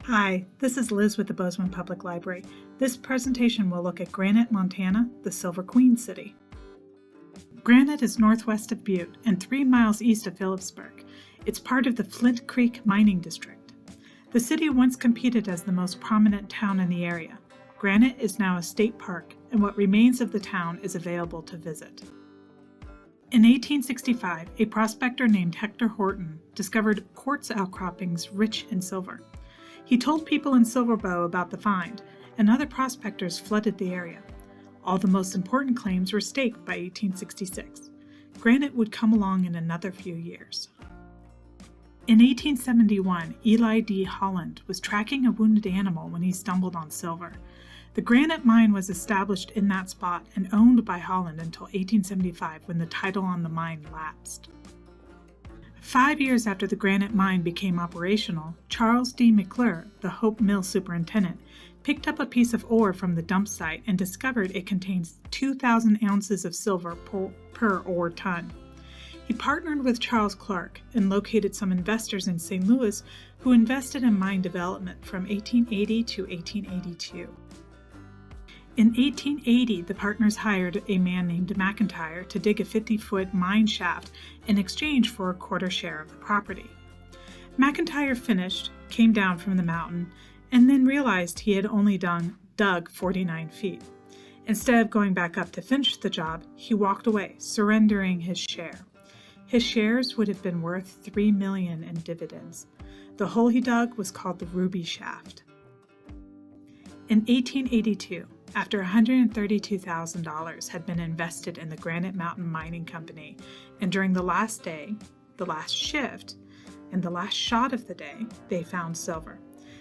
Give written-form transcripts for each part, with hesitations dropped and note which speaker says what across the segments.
Speaker 1: Hi, this is Liz with the Bozeman Public Library. This presentation will look at Granite, Montana, the Silver Queen City. Granite is northwest of Butte and 3 miles east of Phillipsburg. It's part of the Flint Creek Mining District. The city once competed as the most prominent town in the area. Granite is now a state park, and what remains of the town is available to visit. In 1865, a prospector named Hector Horton discovered quartz outcroppings rich in silver. He told people in Silver Bow about the find, and other prospectors flooded the area. All the most important claims were staked by 1866. Granite would come along in another few years. In 1871, Eli D. Holland was tracking a wounded animal when he stumbled on silver. The Granite mine was established in that spot and owned by Holland until 1875, when the title on the mine lapsed. 5 years after the Granite mine became operational, Charles D. McClure, the Hope Mill superintendent, picked up a piece of ore from the dump site and discovered it contains 2,000 ounces of silver per ore ton. He partnered with Charles Clark and located some investors in St. Louis who invested in mine development from 1880 to 1882. In 1880, the partners hired a man named McIntyre to dig a 50-foot mine shaft in exchange for a quarter share of the property. McIntyre finished, came down from the mountain, and then realized he had only dug 49 feet. Instead of going back up to finish the job, he walked away, surrendering his share. His shares would have been worth $3 million in dividends. The hole he dug was called the Ruby Shaft. In 1882, after $132,000 had been invested in the Granite Mountain Mining Company, and during the last day, the last shift, and the last shot of the day, they found silver.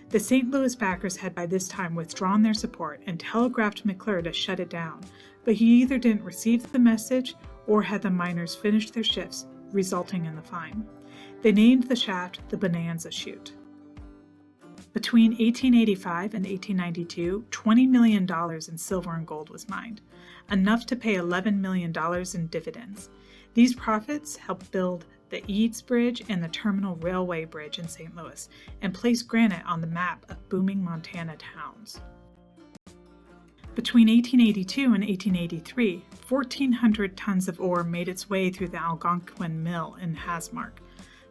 Speaker 1: The St. Louis backers had by this time withdrawn their support and telegraphed McClure to shut it down, but he either didn't receive the message or had the miners finish their shifts, resulting in the find. They named the shaft the Bonanza Chute. Between 1885 and 1892, $20 million in silver and gold was mined, enough to pay $11 million in dividends. These profits helped build the Eads Bridge and the Terminal Railway Bridge in St. Louis, and placed Granite on the map of booming Montana towns. Between 1882 and 1883, 1,400 tons of ore made its way through the Algonquin Mill in Hasmark.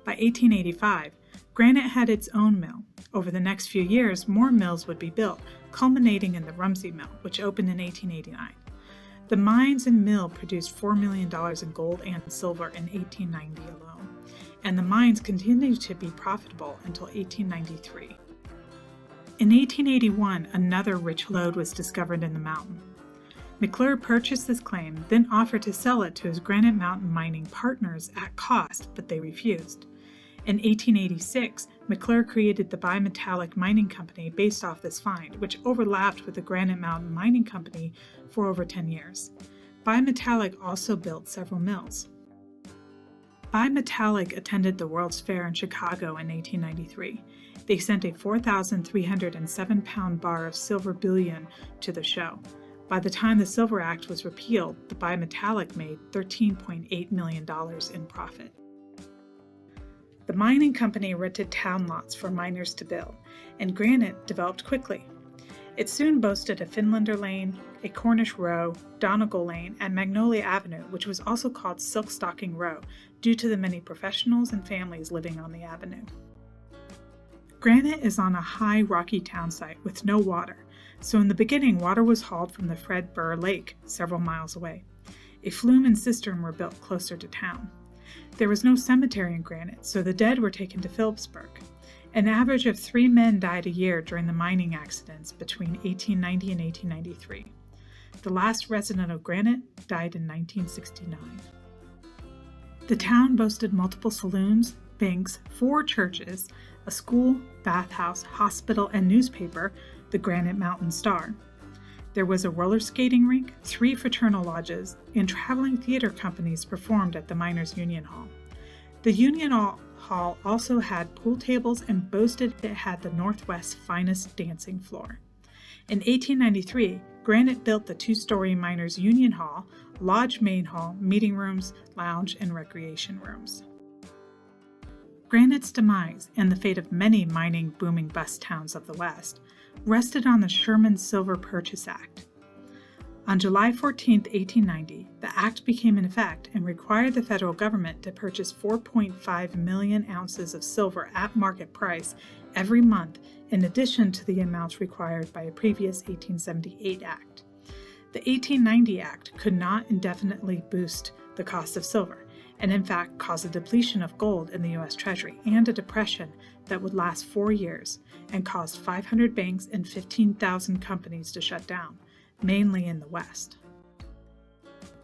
Speaker 1: By 1885, Granite had its own mill. Over the next few years, more mills would be built, culminating in the Rumsey Mill, which opened in 1889. The mines and mill produced $4 million in gold and silver in 1890 alone, and the mines continued to be profitable until 1893. In 1881, another rich lode was discovered in the mountain. McClure purchased this claim, then offered to sell it to his Granite Mountain mining partners at cost, but they refused. In 1886, McClure created the Bimetallic Mining Company based off this find, which overlapped with the Granite Mountain Mining Company for over 10 years. Bimetallic also built several mills. Bimetallic attended the World's Fair in Chicago in 1893. They sent a 4,307-pound bar of silver bullion to the show. By the time the Silver Act was repealed, the Bimetallic made $13.8 million in profit. The mining company rented town lots for miners to build, and Granite developed quickly. It soon boasted a Finlander Lane, a Cornish Row, Donegal Lane, and Magnolia Avenue, which was also called Silkstocking Row due to the many professionals and families living on the avenue. Granite is on a high rocky town site with no water, so in the beginning water was hauled from the Fred Burr Lake several miles away. A flume and cistern were built closer to town. There was no cemetery in Granite, so the dead were taken to Phillipsburg. An average of 3 men died a year during the mining accidents between 1890 and 1893. The last resident of Granite died in 1969. The town boasted multiple saloons, banks, 4 churches, a school, bathhouse, hospital, and newspaper, the Granite Mountain Star. There was a roller skating rink, 3 fraternal lodges, and traveling theater companies performed at the Miners' Union Hall. The Union Hall also had pool tables and boasted it had the Northwest's finest dancing floor. In 1893, Granite built the 2-story Miners' Union Hall, Lodge Main Hall, meeting rooms, lounge, and recreation rooms. Granite's demise, and the fate of many mining booming bust towns of the West, rested on the Sherman Silver Purchase Act. On July 14, 1890, the act became in effect and required the federal government to purchase 4.5 million ounces of silver at market price every month, in addition to the amounts required by a previous 1878 act. The 1890 Act could not indefinitely boost the cost of silver, and in fact caused a depletion of gold in the U.S. Treasury and a depression that would last 4 years and caused 500 banks and 15,000 companies to shut down, mainly in the West.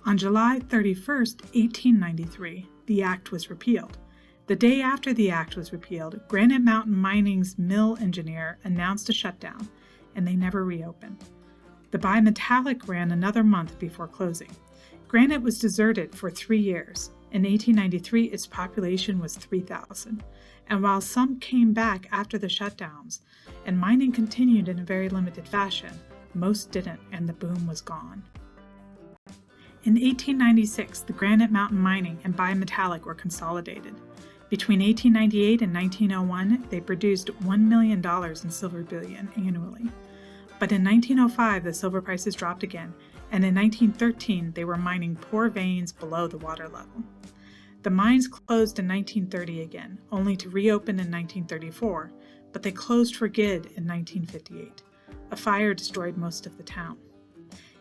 Speaker 1: On July 31, 1893, the Act was repealed. The day after the Act was repealed, Granite Mountain Mining's mill engineer announced a shutdown, and they never reopened. The bimetallic ran another month before closing. Granite was deserted for 3 years. In 1893, its population was 3,000, and while some came back after the shutdowns, and mining continued in a very limited fashion, most didn't, and the boom was gone. In 1896, the Granite Mountain Mining and Bimetallic were consolidated. Between 1898 and 1901, they produced $1 million in silver bullion annually. But in 1905, the silver prices dropped again, and in 1913, they were mining poor veins below the water level. The mines closed in 1930 again, only to reopen in 1934, but they closed for good in 1958. A fire destroyed most of the town.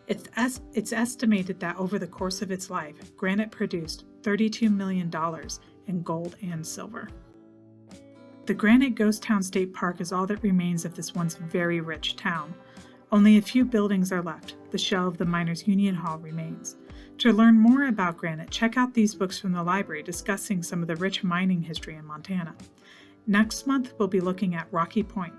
Speaker 1: It's estimated that over the course of its life, Granite produced $32 million in gold and silver. The Granite Ghost Town State Park is all that remains of this once very rich town. Only a few buildings are left. The shell of the Miners' Union Hall remains. To learn more about Granite, check out these books from the library discussing some of the rich mining history in Montana. Next month, we'll be looking at Rocky Point,